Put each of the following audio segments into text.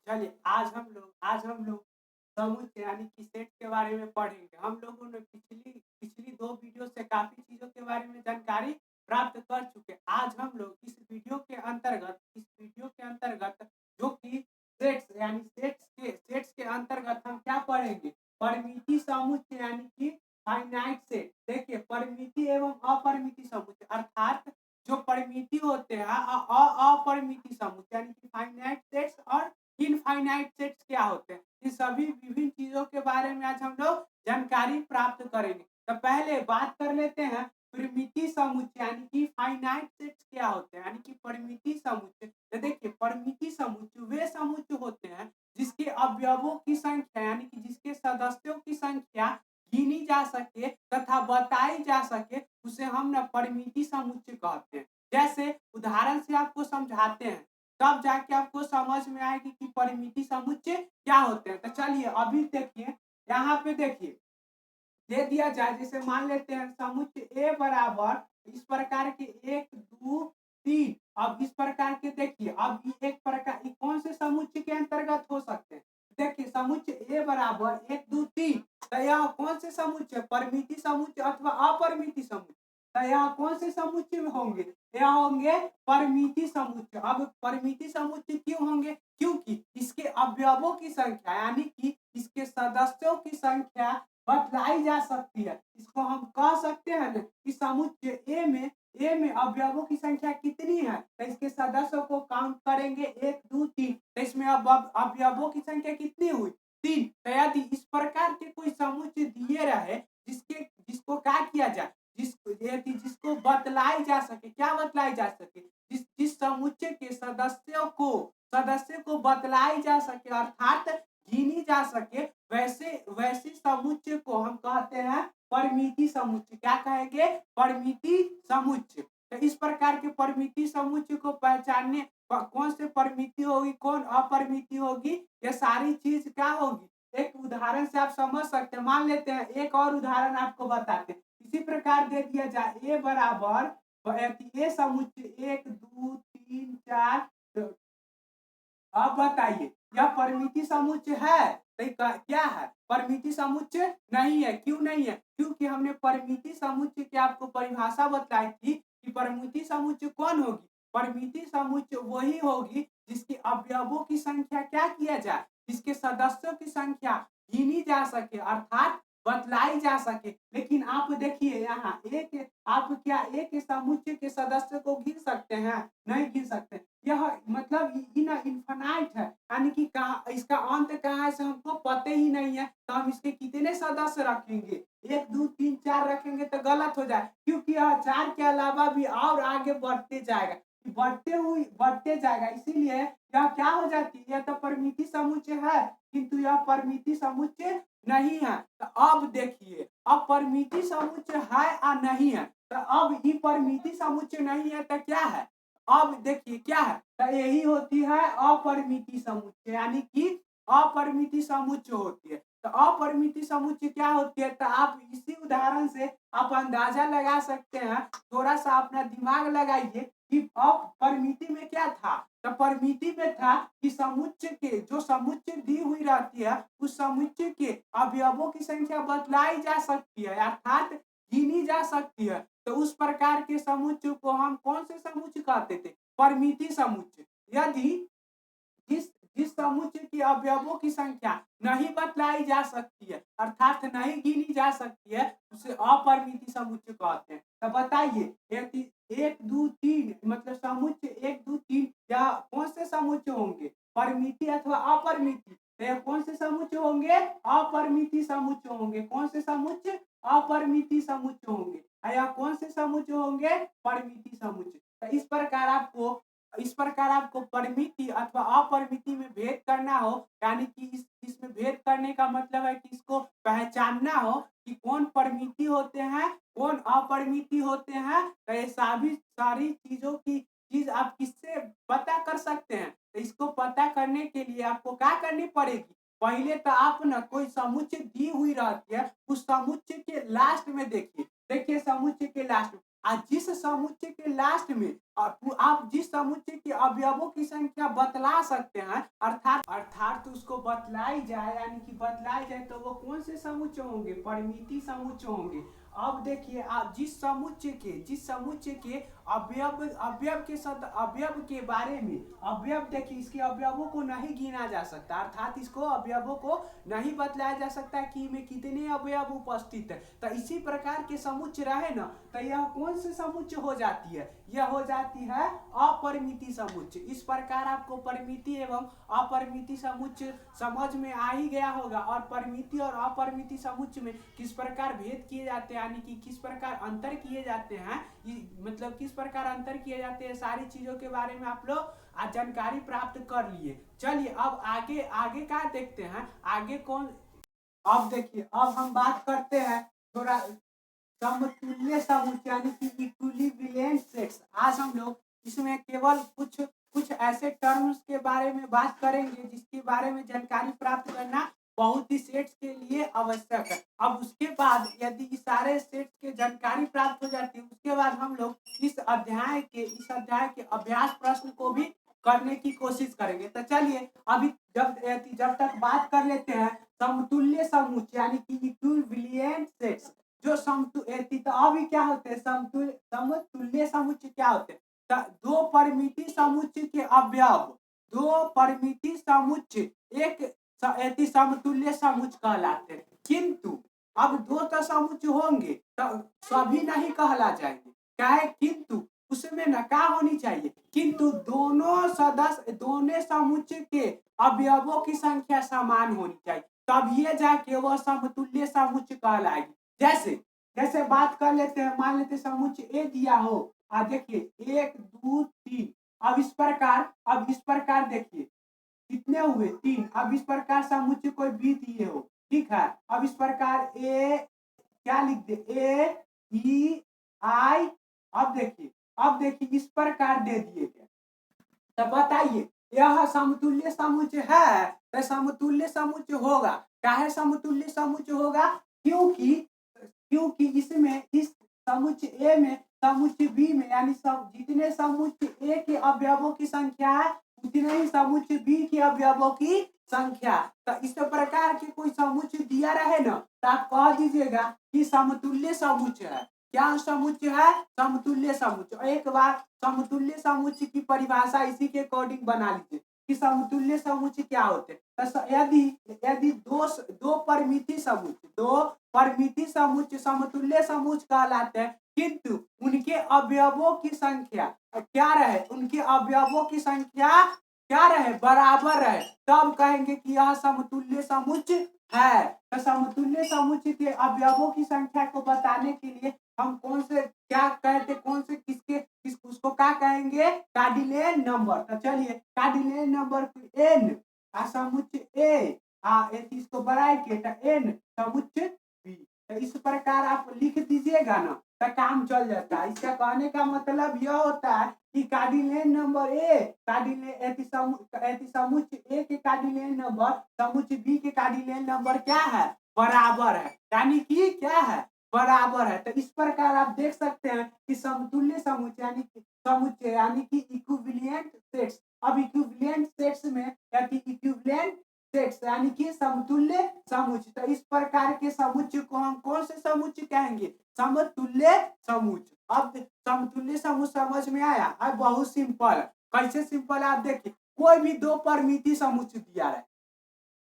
चलिए आज हम लोग समुच्चय यानी कि सेट के बारे में पढ़ेंगे। हम लोगों ने पिछली पिछली 2 वीडियो से काफ़ी चीज़ों के बारे में जानकारी प्राप्त कर चुके हैं। आज हम लोग इस वीडियो के अंतर्गत जो कि सेट्स के अंतर्गत हम क्या पढ़ेंगे? परिमिति समुच्चय यानी कि फाइनाइट सेट। देखिए परिमिति एवं अपरिमिति समुच्चय अर्थात जो परिमिति होते हैं अपरिमिति समुच्चय यानी कि फाइनाइट सेट्स और इनफाइनाइट सेट्स क्या होते हैं, इन सभी विभिन्न चीजों के बारे में आज हम लोग जानकारी प्राप्त करेंगे। तो पहले बात कर लेते हैं परिमिति समुच्चय यानी कि फाइनाइट सेट्स क्या होते हैं यानी कि परिमिति समुच्चय। तो देखिए परिमिति समुच्चय वे समुच्चय होते हैं जिसके अवयवों की संख्या यानी कि जिसके सदस्यों की संख्या गिनी जा सके तथा बताई जा सके, उसे हम ना परिमिति समुच्चय कहते हैं। जैसे उदाहरण से आपको समझाते हैं, तब जाके आपको समझ में आएगी कि परिमिति समुच्चय क्या होते हैं। तो चलिए अभी देखिए, यहाँ पे देखिए दे दिया जाए, जैसे मान लेते हैं समुच्चय ए बराबर इस प्रकार के 1 2 3। अब इस प्रकार के देखिए, अब ये एक प्रकार कौन से समुच्चय के अंतर्गत हो सकते हैं? देखिए समुच्चय ए बराबर 1 2 3, तो यह कौन से समुच्चय? परिमिति समुच्चय अथवा अपरिमिति समुच्चय। तो यह कौन से समुच्चय में होंगे? यह होंगे परिमिति समुच्चय। अब परिमिति समुच्चय क्यों होंगे? क्योंकि इसके अवयवों की संख्या यानी कि इसके सदस्यों की संख्या बतलाई जा सकती है। इसको हम कह सकते हैं ना कि समुच्चय ए में अवयवों की संख्या कितनी है? तो इसके सदस्यों को काउंट करेंगे 1 2 3, तो इसमें अब अवयवों की संख्या कितनी हुई? 3। तो यदि इस प्रकार के कोई समुच्चय दिए रहे जिसको क्या किया जाए, जिसको बतलाई जा सके, क्या बतलाई जा सके? जिस समुच्चय के सदस्य को बतलाई जा सके अर्थात गिनी जा सके, वैसे समुच्चय को हम कहते हैं परिमिति समुच्चय। क्या कहेंगे? परिमिति समुच्चय। तो इस प्रकार के परिमिति समुच्चय को पहचानने कौन से परिमिति होगी, कौन अपरिमिति होगी, ये सारी चीज क्या होगी एक उदाहरण से आप समझ सकते हैं। मान लेते हैं एक और उदाहरण आपको बताते हैं। इसी प्रकार दे दिया जाए ए बराबर ए समुच्चय 1 2 3 4। अब बताइए यह परिमिति समुच्चय है? तो क्या है? परिमिति समुच्चय नहीं है। क्यों नहीं है? क्योंकि हमने परिमिति समुच्चय की आपको परिभाषा बताई थी कि परिमिति समुच्चय कौन होगी? परिमिति समुच्चय वही होगी जिसके अवयवों की संख्या क्या किया जाए, जिसके सदस्यों की संख्या गिनी जा सके अर्थात बतलाई जा सके। लेकिन आप देखिए यहाँ आप क्या एक समुच्चय के सदस्य को गिन सकते हैं? नहीं गिन सकते। यह मतलब इनफाइनाइट है यानी कि कहा इसका अंत कहाँ है से हमको पता ही नहीं है, तो हम इसके कितने सदस्य रखेंगे? 1 2 3 4 रखेंगे तो गलत हो जाए, क्योंकि यह 4 के अलावा भी और आगे बढ़ते जाएगा। इसीलिए यह क्या हो जाती है? यह तो परिमिति समुच्चय है किंतु यह परिमिति समुच्चय नहीं है। तो अब देखिए, अब परिमिति समुच्चय है या नहीं है? तो अब ये परिमिति समुच्चय नहीं है तो क्या है? अब देखिए क्या है? तो यही होती है अपरिमिति समुच्चय यानी कि अपरिमिति समुच्चय होती है। तो अपरिमिति समुच्चय क्या होती है? तो आप इसी उदाहरण से आप अंदाजा लगा सकते हैं। थोड़ा सा अपना दिमाग लगाइए कि अपरिमिति में क्या था? तो परिमिति में था कि समुच्चय के जो समुच्चय दी हुई रहती है उस समुच्चय के अवयवों की संख्या बतलाई जा सकती है अर्थात गिनी जा सकती है। तो उस प्रकार के समुच्चय को हम कौन से समुच्चय कहते थे? परिमिति समुच्चय। यदि जिस जिस समुच्चय के अवयवों की संख्या नहीं बतलाई जा सकती है अर्थात नहीं गिनी जा सकती है, उसे अपरिमिति समुच्चय कहते हैं। तो बताइए 1 2 3 मतलब समुच्चय 1 2 3 या कौन से समुच्चय होंगे? परिमिति अथवा अपरिमिति? तो कौन से समुच्चय होंगे? अपरिमिति समुच्चय होंगे। कौन से समुच्चय? अपरिमिति समुच्चय होंगे। या कौन से समुच्चय होंगे? परिमिति समुच्चय। तो इस प्रकार आपको परिमिति अथवा अपरिमिति में भेद करना हो, यानी कि इसमें भेद करने का मतलब है कि इसको पहचानना हो कि कौन परिमिति होते हैं, कौन अपरिमिति होते हैं। तो ये सारी चीज आप किससे पता कर सकते हैं? तो इसको पता करने के लिए आपको क्या करनी पड़ेगी? पहले तो आप ना कोई समुच्चय दी हुई रहती है, उस समुच्चय के लास्ट में देखिए समुच्चय के लास्ट में जिस समुच्चय के लास्ट में आप जिस समुच्चय के अवयवों की संख्या बतला सकते हैं अर्थात उसको बतलाई जाए, यानी कि बतलाई जाए तो वो कौन से समुच्चय होंगे? परिमिति समुच्चय होंगे। अब देखिए, आप जिस समुच्चय के अवयव के बारे में, अवयव देखिए, इसके अवयवों को नहीं गिना जा सकता, अर्थात इसको अवयवों को नहीं बतलाया जा सकता कि में कितने अवयव उपस्थित है। तो इसी प्रकार के समुच्चय रहे ना, तो यह कौन से समुच्चय हो जाती है? यह हो जाती है अपरिमिति समुच्चय। इस प्रकार आपको परिमिति एवं अपरिमिति समुच्चय समझ में आ ही गया होगा, और परिमिति और अपरिमिति समुच्चय में किस प्रकार भेद किए जाते हैं, यानी कि किस प्रकार अंतर किए जाते हैं, मतलब किस प्रकार अंतर किए जाते हैं, सारी चीजों के बारे में आप लोग आज जानकारी प्राप्त कर लिए। चलिए अब आगे आगे क्या देखते हैं, आगे कौन। अब देखिए, अब हम बात करते हैं थोड़ा समतुल्य समुच्चय, यानी कि इक्विवेलेंट सेट्स। आज हम लोग इसमें केवल कुछ कुछ ऐसे टर्म्स के बारे में बात करेंगे जिसके बारे में जानकारी प्राप्त करना बहुत ही सेट्स के लिए आवश्यक है। अब उसके बाद यदि इस सारे सेट्स के जानकारी प्राप्त हो जाती है, उसके बाद हम लोग इस अध्याय के अभ्यास प्रश्न को भी करने की कोशिश करेंगे। तो चलिए अभी जब तक बात कर लेते हैं समतुल्य समुच्चय, यानी कि इक्विवेलेंट सेट्स। जो तो अभी क्या होते हैं, समतुल्य समुच्चय क्या होते हैं? दो परिमिति समुच्चय के अवयव, दो परिमिति समुच्चय एक समतुल्य समुच्चय कहलाते हैं। किंतु अब दो तो समुच्चय होंगे तो सभी नहीं कहला जाएंगे, क्या है? किंतु उसमें न क्या होनी चाहिए, किंतु दोनों समुच्चय के अवयवों की संख्या समान होनी चाहिए, तब ये जाके वह समतुल्य समुच्चय कहलाएगी। जैसे जैसे बात कर लेते हैं, मान लेते समुच्चय ए दिया हो, देखिए 1 2 3। अब इस प्रकार देखिए कितने हुए? 3। अब इस प्रकार समुच्चय कोई बी दिए हो, ठीक है। अब इस प्रकार ए क्या लिख दे, ए ई आई। अब देखिए इस प्रकार दे दिए गए, तो बताइए यह समतुल्य समुच्चय है? तो समतुल्य समुच्चय होगा। काहे समतुल्य समुच्चय होगा? क्योंकि इसमें इस समुच्चय ए में समुच्चय बी में, यानी सब जितने समुच्चय ए के अवयवों की संख्या है उतने ही समुच्चय बी के अवयवों की संख्या। तो इस प्रकार के कोई समुच्चय दिया रहे ना, तो आप कह दीजिएगा कि समतुल्य समुच्चय है। क्या समुच्चय है? समतुल्य समुच्चय। एक बार समतुल्य समुच्चय की परिभाषा इसी के अकॉर्डिंग बना लीजिए कि समतुल्य समुच्चय क्या होते हैं। तो यदि दो परिमिति समुच्चय समतुल्य समुच्चय कहलाते हैं, किंतु उनके अवयवों की संख्या क्या रहे, उनके अवयवों की संख्या क्या रहे? बराबर रहे, तब कहेंगे कि यह समतुल्य समुच्चय है। तो समतुल्य समुच्चय के अवयवों की संख्या को बताने के लिए हम कौन से क्या कहते, कौन से उसको क्या कहेंगे? Cardinal number. तो चलिए कार्डिनल नंबर एन समुच्चय ए इसको बढ़ाए के एन समुच्चय बी। तो इस प्रकार आप लिख दीजिएगा ना, तो काम चल जाता है। इसका कहने का मतलब यह होता है कि कार्डिनल नंबर ए समुच्चय ए के कार्डिनल नंबर समुच्चय बी के कार्डिनल नंबर क्या है? बराबर है, यानी कि क्या है? बराबर है। तो इस प्रकार आप देख सकते हैं कि समतुल्य समुच्चय यानी कि इक्विवेलेंट सेट्स। अब इक्विवेलेंट सेट्स में इक्विवेलेंट सेट्स यानी कि समतुल्य समुच्चय। तो इस प्रकार के समुच्चय को हम कौन से समुच्चय कहेंगे? समतुल्य समुच्चय। अब समतुल्य समुच्चय समझ में आया? अब बहुत सिंपल है। कैसे सिंपल है आप देखिए, कोई भी दो परिमिति समुच्चय दिया है,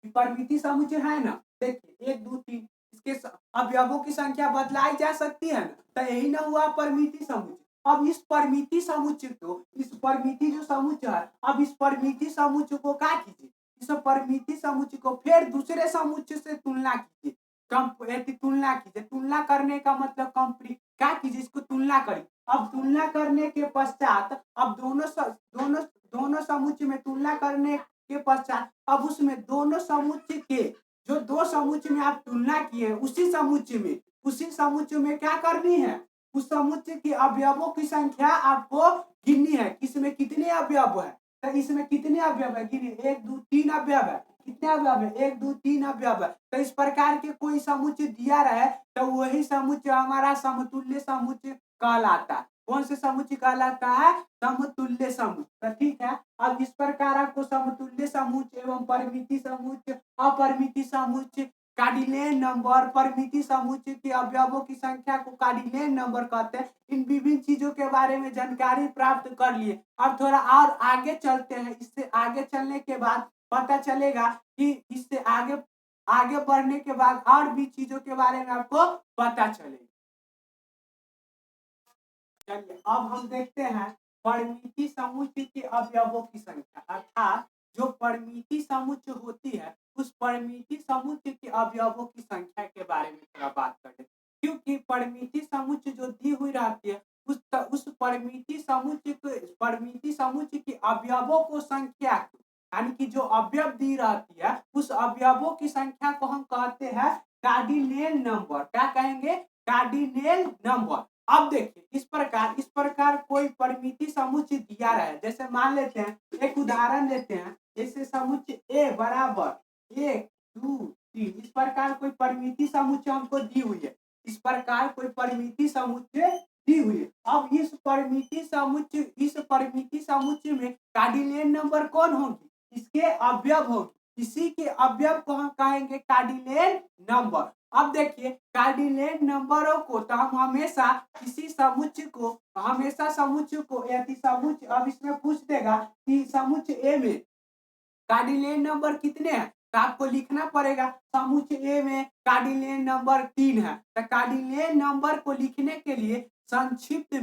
परिमिति समुच्चय है ना, देखिए 1 2 3, इसके अवयवों की संख्या बदलाई जा सकती है ना, तो यही ना हुआ परिमिति समुच्चय। अब इस परिमिति समुच्चय को, इस परिमिति जो समुच्चय है, अब इस परिमिति समुच्चय को क्या कीजिए, इस परिमिति समुच्चय को फिर दूसरे समुच्चय से तुलना कीजिए, तुलना करने का मतलब कंप्लीट क्या कीजिए, इसको तुलना करिए। अब तुलना करने के पश्चात अब दोनों समुच्चय में तुलना करने के पश्चात अब उसमें दोनों समुच्चय के जो दो समुच्चय में आप तुलना किए हैं उसी समुच्चय में क्या करनी है? उस समुच्चय के अवयवों की संख्या आपको गिननी है। इसमें कितने अवयव है? तो इसमें कितने अवयव है? गिनिए, 1 2 3 अवयव है। कितने अवयव है? 1 2 3 अवयव है। तो इस प्रकार के कोई समुच्चय दिया रहे तो वही समुच्चय हमारा समतुल्य समुच्चय कहलाता है। कौन से समुच्चय कहलाता है? समतुल्य समुच्चय। तो ठीक है, अब इस प्रकार आपको समतुल्य समुच्चय एवं परिमिति समुच्चय, अपरिमिति समुच्चय, कार्डिनल नंबर, परिमिति समुच्चय के अवयवों की संख्या को कार्डिनल नंबर कहते हैं। इन विभिन्न चीजों के बारे में जानकारी प्राप्त कर लिए। अब थोड़ा और आगे चलते हैं। इससे आगे चलने के बाद पता चलेगा कि इससे आगे आगे बढ़ने के बाद और भी चीजों के बारे में आपको पता चलेगा। चलिए अब हम देखते हैं परिमिति समुच्चय के अवयवों की संख्या, अर्थात जो परिमिति समुच्चय होती है उस परिमिति समुच्चय के अवयवों की संख्या के बारे में थोड़ा बात करते हैं। क्योंकि परिमिति समुच्चय जो दी हुई रहती है उस परिमिति समुच्चय के अवयवों को संख्या, यानी कि जो अवयव दी रहती है उस अवयवों की संख्या को हम कहते हैं कार्डिनल नंबर। क्या कहेंगे? Cardinal number. अब देखिए इस प्रकार कोई परिमिति समुच्चय दिया है, जैसे मान लेते हैं, एक उदाहरण लेते हैं, जैसे समुच्चय ए बराबर 1 2 3, इस प्रकार कोई परिमिति समुच्चय हमको दी हुई है। इस प्रकार कोई परिमिति समुच्चय दी हुई है। अब इस परिमिति समुच्चय में कार्डिनल नंबर कौन होगी? इसके अवयव होगी। इसी के अवयव को हम कहेंगे कार्डिनल नंबर। अब देखिए कार्डिनल नंबरों को तो हम हमेशा किसी समुच्चय को यदि समुच्चय, अब इसमें पूछ देगा कि समुच्चय ए में कार्डिनल नंबर कितने हैं, तो आपको लिखना पड़ेगा समुच्चय ए में कार्डिनल नंबर 3 है। तो कार्डिनल नंबर को लिखने के लिए संक्षिप्त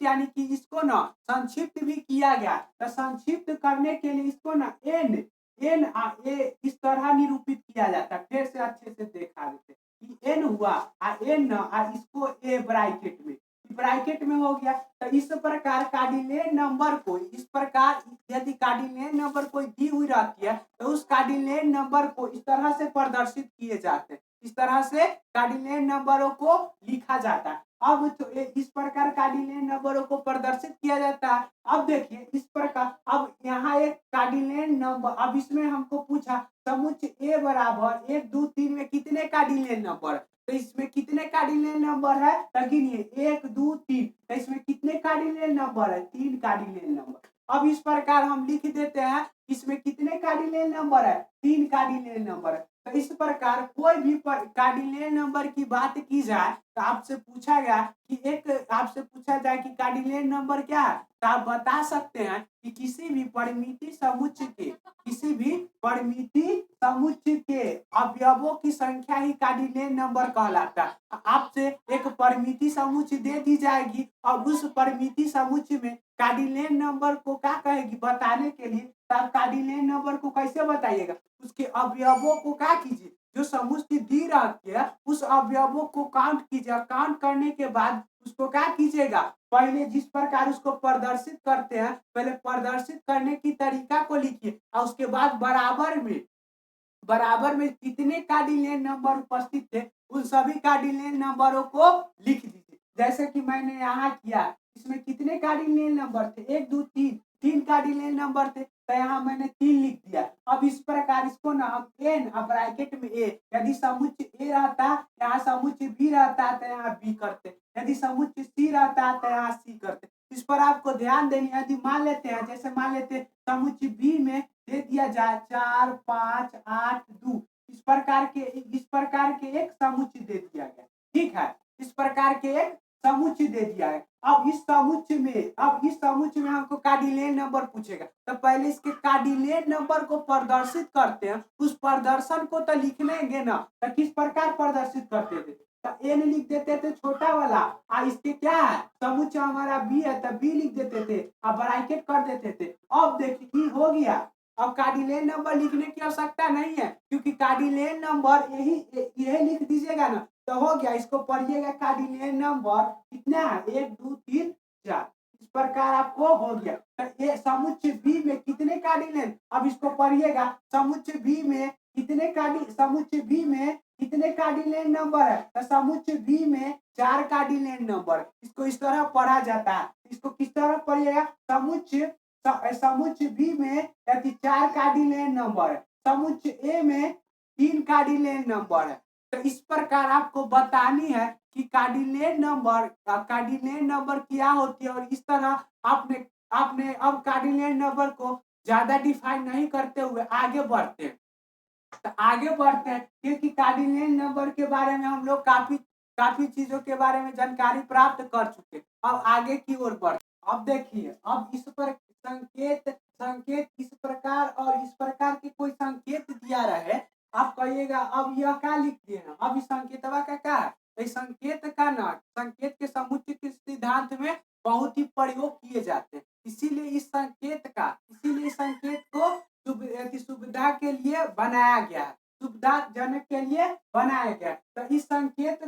यानी कि इसको ना संक्षिप्त भी किया गया। तो संक्षिप्त करने के लिए इसको ना एन इस तरह निरूपित किया जाता है। फिर से अच्छे से देखा देते कि एन हुआ एन इसको ए ब्रैकेट में हो गया। तो इस प्रकार कार्डिनल नंबर को इस प्रकार यदि कार्डिनल नंबर कोई दी हुई रहती है तो उस कार्डिनल नंबर को इस तरह से प्रदर्शित किए जाते हैं। इस तरह से कार्डिनल नंबरों को लिखा जाता है। अब तो इस प्रकार कार्डिनल नंबरों को प्रदर्शित किया जाता है। अब देखिए इस प्रकार, अब यहाँ एक कार्डिनल नंबर, अब इसमें हमको पूछा समुच्चय ए बराबर 1 2 3 में कितने कार्डिनल नंबर, तो इसमें कितने कार्डिनल नंबर है? तो गिनिए 1 2 3, तो इसमें कितने कार्डिनल नंबर है? 3 कार्डिनल नंबर। अब इस प्रकार हम लिख देते हैं इसमें कितने कार्डिनल नंबर है? 3 कार्डिनल नंबर है। तो इस प्रकार कोई भी कार्डिनल नंबर की बात की जाए तो आपसे पूछा जाए कि कार्डिनल नंबर क्या है, तो आप बता सकते हैं कि किसी भी परिमिति समुच्चय के अवयवों की संख्या ही कार्डिनल नंबर कहलाता है। आपसे एक परिमिति समुच्चय दे दी जाएगी और उस परिमिति समुच्चय में कार्डिनल नंबर को क्या कहेगी बताने के लिए, तब कार्डिनल नंबर को कैसे बताइएगा? उसके अवयवों को क्या कीजिए, जो समुच्चय दी रहती है उस अवयवों को काउंट कीजिए। काउंट करने के बाद उसको क्या कीजिएगा, पहले जिस प्रकार उसको प्रदर्शित करते हैं पहले प्रदर्शित करने की तरीका को लिखिए और उसके बाद बराबर में कितने कार्डिनल नंबर उपस्थित थे उन सभी कार्डिनल नंबरों को लिख दीजिए। जैसे कि मैंने यहाँ किया, इसमें कितने कार्डिनल नंबर थे? 1 2 3 कार्डिनल नंबर थे, तो यहाँ मैंने 3 लिख दिया। अब इस प्रकार इसको ना हम एन ब्रैकेट में ए, यदि समुच्चय ए रहता यहाँ समुच्चय बी रहता तो यहाँ बी करते, यदि समुच्चय सी रहता तो यहाँ सी करते। इस पर आपको ध्यान देनी है। यदि मान लेते समुच्चय बी में दे दिया जाए 4 5 8 2, इस प्रकार के एक समुच्चय दे दिया गया। ठीक है, इस प्रकार के एक समुच्चय दे दिया है। अब इस समुच्चय में हमको कार्डिनल नंबर पूछेगा, तो पहले इसके कार्डिनल नंबर को प्रदर्शित करते हैं। उस प्रदर्शन को तो लिख लेंगे ना, तो किस प्रकार प्रदर्शित करते थे? तो एन लिख देते थे छोटा वाला, इसके क्या है समुच्चय हमारा बी है तो बी लिख देते थे और ब्रैकेट कर देते थे। अब देखिए हो गया। अब कार्डिनल नंबर लिखने की आवश्यकता नहीं है, क्योंकि कार्डिनल नंबर यही लिख दीजिएगा ना तो हो गया। इसको पढ़िएगा कार्डिनल नंबर कितना है 1 2 3 4, इस प्रकार आपको हो गया। तो ये समुच्चय बी में कितने कार्डिनल, अब इसको पढ़िएगा समुच्चय बी में कितने कार्डिनल नंबर है, तो समुच्चय बी में 4 कार्डिनल नंबर। इसको इस तरह पढ़ा जाता है। इसको किस तरह पढ़िएगा, समुच्चय बी में यदि 4 कार्डिनल नंबर है, समुच्चय ए में 3 कार्डिनल नंबर है। तो इस प्रकार आपको बतानी है कि कार्डिनल नंबर क्या होती है, और इस तरह आपने आपने अब कार्डिनल नंबर को ज्यादा डिफाइन नहीं करते हुए आगे बढ़ते हैं। तो आगे बढ़ते हैं क्योंकि कार्डिनल नंबर के बारे में हम लोग काफी काफी चीजों के बारे में जानकारी प्राप्त कर चुके। अब आगे की ओर बढ़, अब देखिए, अब इस पर संकेत संकेत इस प्रकार और इस प्रकार के कोई संकेत दिया रहे, आप कहिएगा अब यह क्या लिख दिए हैं, अब इस संकेतवा का क्या है। तो इस संकेत का ना संकेत के समुच्चय के सिद्धांत में बहुत ही प्रयोग किए जाते हैं, इसीलिए इस संकेत को सुविधा के लिए बनाया गया है, सुविधाजनक के लिए बनाया गया। तो इस संकेत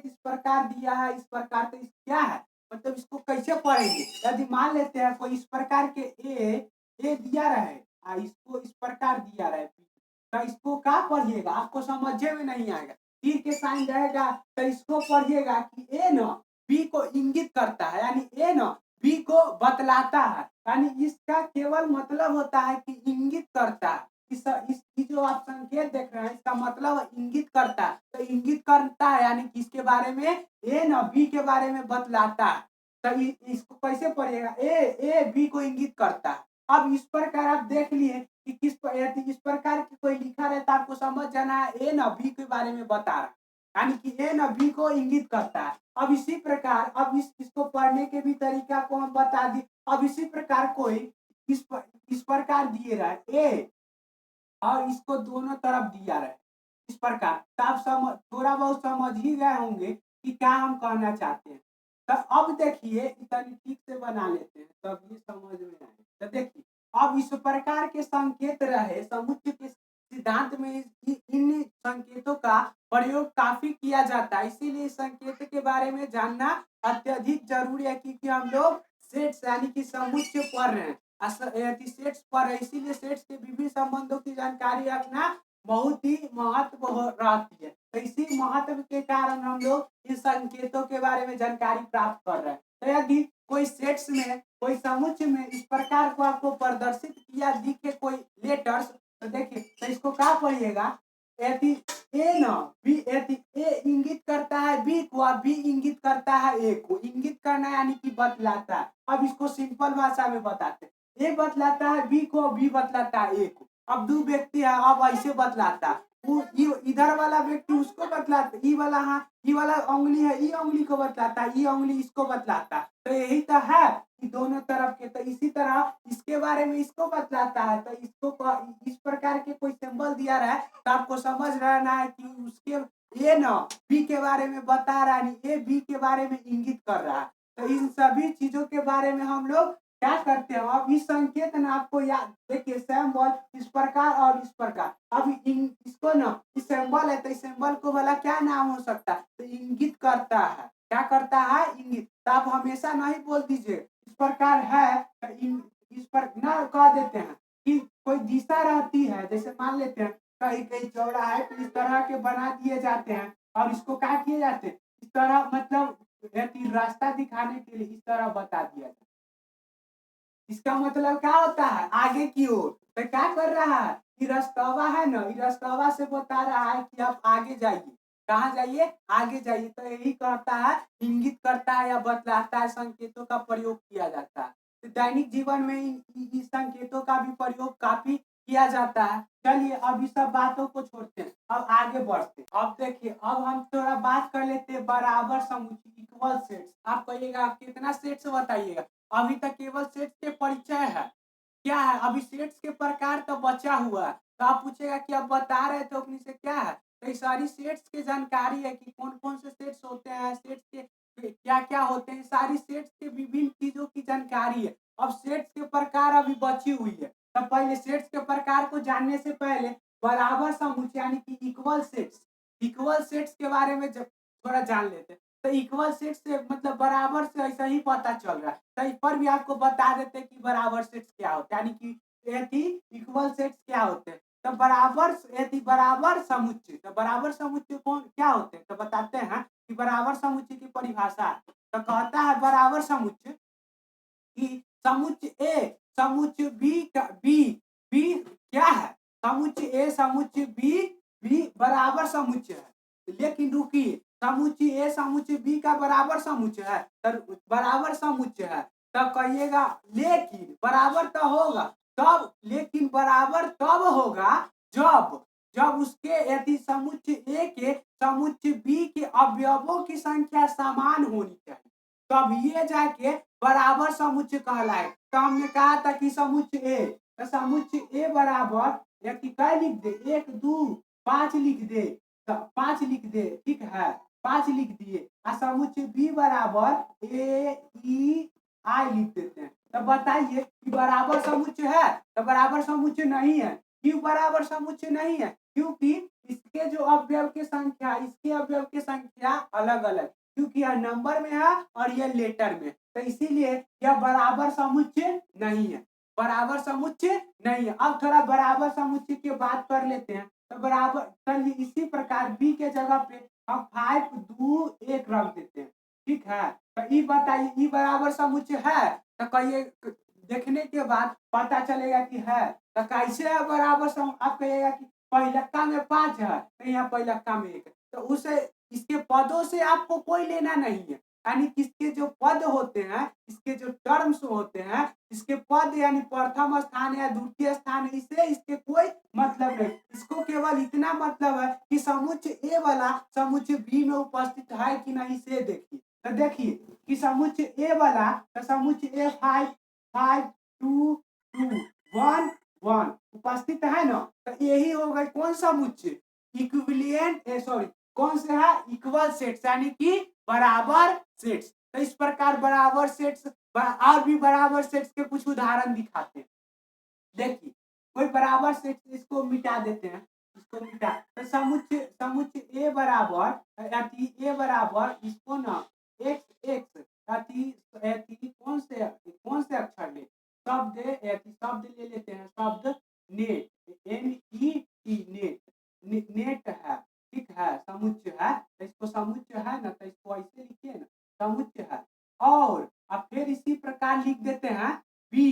इस प्रकार दिया है, इस प्रकार, तो इस क्या है, मतलब इसको कैसे पढ़ेंगे। यदि मान लेते हैं कोई इस प्रकार के ए दिया रहे, इसको इस प्रकार दिया रहे, तो इसको क्या पढ़िएगा, आपको समझे में नहीं आएगा, तीर के साइन रहेगा, तो इसको पढ़िएगा कि ए न बी को इंगित करता है, यानी ए न बी को बतलाता है, यानी इसका केवल मतलब होता है कि इंगित करता है। इस जो आप संकेत देख रहे हैं, इसका मतलब इंगित करता है, तो इंगित करता है यानी किसके बारे में, ए न बी के बारे में बतलाता है। तो इसको कैसे पढ़िएगा, ए बी को इंगित करता है। अब इस प्रकार आप देख लिए कि इस प्रकार की कोई लिखा रहता है, आपको समझ जाना है ए न बी के बारे में बता रहा है, यानी कि ए न बी को इंगित करता है। अब इसी प्रकार अब इसको पढ़ने के भी तरीका को हम बता दी। अब इसी प्रकार कोई इस प्रकार दिए रहे ए और इसको दोनों तरफ दिया रहे इस प्रकार, तो आप थोड़ा बहुत समझ ही गए होंगे कि क्या हम कहना चाहते हैं। तो अब देखिए इतना ठीक से बना लेते हैं तब ये समझ में आए। तो देखिए अब इस प्रकार के संकेत रहे समुच्चय के सिद्धांत में इन संकेतों का प्रयोग काफी किया जाता है, इसीलिए इस संकेत के बारे में जानना अत्यधिक जरूरी है, क्योंकि हम लोग सेट्स यानी कि समुच्चय पढ़ रहे हैं, सेट्स पढ़ रहे हैं, इसीलिए सेट्स के विभिन्न संबंधों की जानकारी रखना बहुत ही महत्व रहती है। तो इसी महत्व के कारण हम लोग इस संकेतों के बारे में जानकारी प्राप्त कर रहे हैं। तो यदि कोई सेट्स में कोई समुच्चय में इस प्रकार को आपको प्रदर्शित किया दिखे कोई लेटर्स, तो देखिए तो इसको क्या पढ़िएगा, यदि ए न बी, यदि ए इंगित करता है बी को, बी इंगित करता है ए को, इंगित करना यानी कि बतलाता है। अब इसको सिंपल भाषा में बताते हैं, ए बतलाता है बी को, बी बतलाता है ए को। अब दो व्यक्ति है, अब ऐसे बतलाता है, इधर वाला व्यक्ति उसको बतलाता, ई वाला, हाँ ई वाला उंगली है, ई उंगली को बतलाता है, ई उंगली इसको बतलाता है। तो यही तो है कि दोनों तरफ के, तो इसी तरह इसके बारे में इसको बतलाता है। तो इसको इस प्रकार के कोई सिंबल दिया रहा है, तो आपको समझ रहना है कि उसके ए न बी के बारे में बता रहा है, ए बी के बारे में इंगित कर रहा है। तो इन सभी चीजों के बारे में हम लोग क्या करते हैं, अब इस संकेत ना आपको याद देखिए, सिंबल इस प्रकार और इस प्रकार, अब इसको ना इस सिंबल है, तो इस सिंबल को वाला क्या नाम हो सकता है, तो इंगित करता है, क्या करता है, इंगित। तो आप हमेशा नहीं बोल दीजिए इस प्रकार है, इस पर ना कह देते हैं कि कोई दिशा रहती है, जैसे मान लेते हैं कहीं कहीं चौड़ा है, तो इस तरह के बना दिए जाते हैं, और इसको क्या किए जाते हैं, इस तरह मतलब रास्ता दिखाने के लिए इस तरह बता दिया जाता है। इसका मतलब क्या होता है, आगे की ओर। तो क्या कर रहा है, ये रास्ता है ना, ये रास्ता से बता रहा है कि आप आगे जाइए, कहाँ जाइए, आगे जाइए। तो यही कहता है, इंगित करता है या बतलाता है, संकेतों का प्रयोग किया जाता है। तो दैनिक जीवन में इन संकेतों का भी प्रयोग काफी किया जाता है। चलिए अब इस सब बातों को छोड़ते हैं, अब आगे बढ़ते हैं। अब देखिए अब हम थोड़ा बात कर लेते हैं बराबर समुच्चय, इक्वल सेट्स। आप कहिएगा आप कितना सेट्स बताइएगा, अभी तक केवल सेट्स के परिचय है, क्या है, अभी सेट्स के प्रकार तो बचा हुआ है। तो आप पूछेगा कि अब बता रहे थे अपनी से क्या है, तो ये सारी सेट्स की जानकारी है कि कौन कौन से सेट्स होते हैं, सेट्स के क्या क्या होते हैं, सारी सेट्स के विभिन्न चीजों की जानकारी है। अब सेट्स के प्रकार अभी बची हुई है, तो पहले सेट्स के प्रकार को जानने से पहले बराबर समुच्चय यानी कि इक्वल सेट्स के बारे में जब थोड़ा जान लेते हैं। तो इक्वल सेट्स से मतलब बराबर से ऐसा ही पता चल रहा है, तो इस पर भी आपको बता देते हैं कि बराबर सेट्स क्या होते हैं, यानी कि इक्वल सेट्स क्या होते हैं। तो बराबर समुच्चय, तो बराबर समुच्चय कौन क्या होते हैं, तो बताते हैं कि बराबर समुच्चय की परिभाषा है। तो कहता है बराबर समुच्चय कि समुच्चय ए समुच्चय बी का बी क्या है, समुच्चय ए समुच्चय बी बराबर समुच्चय है। लेकिन रुकिए, समुच्चय ए समुच्चय बी का बराबर समुच्चय है, तो बराबर समुच्चय है, तब कहिएगा लेकिन बराबर तो होगा तब, लेकिन बराबर तब होगा जब जब उसके यदि समुच्चय ए के समुच्चय बी के अवयवों की संख्या समान होनी चाहिए, तब ये जाके बराबर समुच्चय कहलाए। तो हमने कहा था कि समुच्चय ए, तो समुच्चय ए बराबर या कि क्या लिख दे, 1 2 5 लिख दे, तो 5 लिख दे, ठीक है, 5 लिख दिए। और समुच्चय बी बराबर ए ई आई लिख देते हैं। तो बताइए कि बराबर समुच्चय है? तो बराबर समुच्चय नहीं है। क्यों बराबर समुच्चय नहीं है? क्योंकि इसके जो अवयव की संख्या, इसके अवयव की संख्या अलग अलग, क्योंकि यह नंबर में है और यह लेटर में, तो इसीलिए यह बराबर समुच्चय नहीं है, बराबर समुच्चय नहीं है। अब थोड़ा बराबर समुच्चय की बात कर लेते हैं। तो बराबर चलिए इसी प्रकार बी के जगह पे हम 5 2 1 रख देते हैं, ठीक है। तो ई बताइए ई बराबर समुच्चय है? तो कहिए, देखने के बाद पता चलेगा कि है। तो कैसे है बराबर सम, आप कहिएगा कि पहिलक्का में 5 है, तो यहाँ पहिलक्का में 1 है, तो उसे इसके पदों से आपको कोई लेना नहीं है, यानी किसके जो पद होते हैं, इसके जो टर्म्स होते हैं, इसके पद यानी प्रथम स्थान या द्वितीय स्थान है, इससे इसके कोई मतलब नहीं। इसको केवल इतना मतलब है कि समुच्चय ए वाला समुच्चय बी में उपस्थित है कि नहीं से देखिए। तो देखिए कि समुच्चय ए वाला, तो समुच्चय ए 5 5 2 2 1 1 उपस्थित है ना, तो यही हो गई कौन समुच्चय, इक्विवेलेंट सॉरी कौन से है, इक्वल सेट्स, यानी कि बराबर सेट्स। तो इस प्रकार बराबर सेट्स और भी बराबर सेट्स के कुछ उदाहरण दिखाते हैं। देखिए कोई बराबर सेट्स, इसको मिटा देते हैं, इसको मिटा, तो समुच्चय समुच्चय ए बराबर अति ए बराबर इसको ना एक्स एक्स अति अति कौन से अक्षर ले, शब्द अति शब्द ले लेते हैं, शब्द net N E T net, net है, ठीक है, समुच्चय है, तो इसको समुच्चय है ना, तो इसको ऐसे लिखिए ना, समुच्चय है। और अब फिर इसी प्रकार लिख देते हैं बी,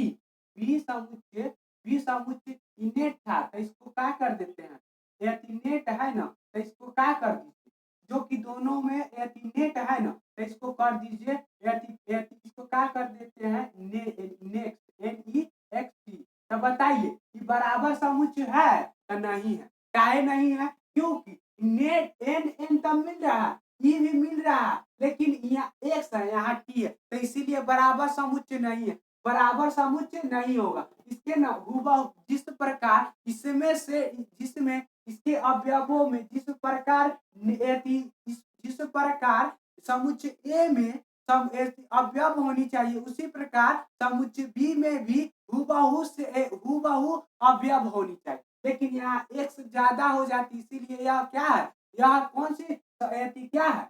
बी समुच्चय, बी समुच्चय इनेट था, तो इसको क्या कर देते हैं, एथिनेट है ना, तो इसको क्या कर दीजिए, जो कि दोनों में एथिनेट है ना, तो इसको कर दीजिए इसको क्या कर देते हैं next N E X T. तो बताइए कि बराबर समुच्चय है या नहीं है? काहे नहीं है? क्योंकि नेट एन एन तब मिल रहा है, ई भी मिल रहा है, लेकिन यहाँ एक्स है यहाँ टी है, तो इसीलिए बराबर समुच्चय नहीं है, बराबर समुच्चय नहीं होगा। इसके ना हुबहू जिस प्रकार इसमें से जिसमें इसके अवयवों में जिस प्रकार जिस प्रकार समुच्चय ए में सम अवयव होनी चाहिए, उसी प्रकार समुच्चय बी में भी हुबहू से हुबहू अवयव होनी चाहिए, लेकिन यहाँ एक्स ज्यादा हो जाती, इसीलिए यह क्या है, यह कौन सी क्या है,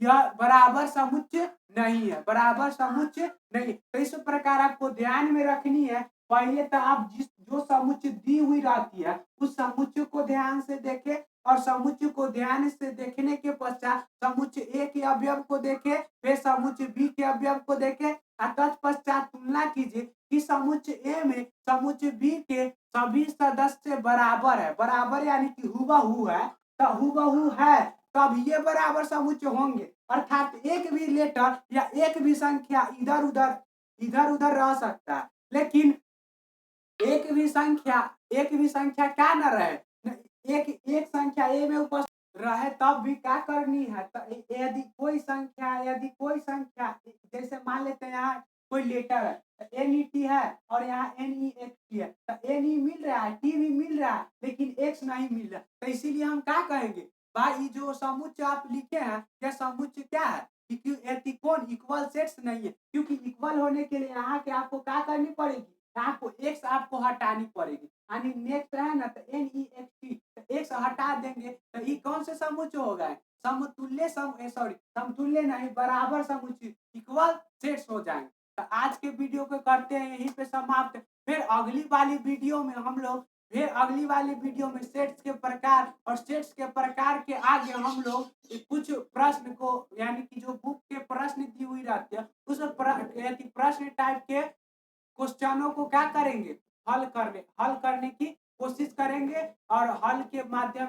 यह बराबर समुच्चय नहीं है, बराबर समुच्चय नहीं। तो इस प्रकार आपको ध्यान में रखनी है। पहले तो आप जिस जो समुच्चय दी हुई रहती है उस समुच्चय को ध्यान से देखें, और समुच्चय को ध्यान से देखने के पश्चात समुच्चय ए के अवयव को देखें, फिर समुच्चय बी के अवयव को देखें, तत्पश्चात तुलना कीजिए कि समुच्चय ए में समुच्चय बी के सभी सदस्य बराबर है, बराबर यानी कि हुबहू है, तो हुबहू है, तब ये बराबर समुच्चय होंगे। अर्थात एक भी लेटर या एक भी संख्या इधर उधर रह सकता है, लेकिन एक भी संख्या क्या न रहे, एक संख्या ए में उपस्थित रहे, तब भी क्या करनी है, तो यदि कोई संख्या जैसे मान लेते हैं यहाँ कोई लेटर है, एन ई टी है और यहाँ एन ई एक्स टी है, तो एन ई मिल रहा है, टी भी मिल रहा है, लेकिन एक्स नहीं मिल रहा, तो इसीलिए हम क्या कहेंगे, भाई जो समुच्चय आप लिखे हैं यह समुच्चय क्या है, कौन इक्वल सेट्स नहीं है, क्योंकि इक्वल होने के लिए यहाँ के आपको क्या करनी पड़ेगी, यहाँ को एक्स आपको हटानी पड़ेगी, यानी नेक्स्ट है ना, तो एन ई एक्स टी, तो एक्स हटा देंगे, तो ये कौन से समुच्चय हो गए, समतुल्य सॉरी समतुल्य नहीं, बराबर समुच्चय, इक्वल सेट्स हो जाएंगे। तो आज के वीडियो को करते हैं यहीं पे समाप्त। फिर अगली वाली वीडियो में हम लोग सेट्स के प्रकार और सेट्स के प्रकार के आगे हम लोग कुछ प्रश्न को, यानी कि जो बुक के प्रश्न दी हुई रहती है उस प्रश्न टाइप के क्वेश्चनों को क्या करेंगे, हल करने की कोशिश करेंगे, और हल के माध्यम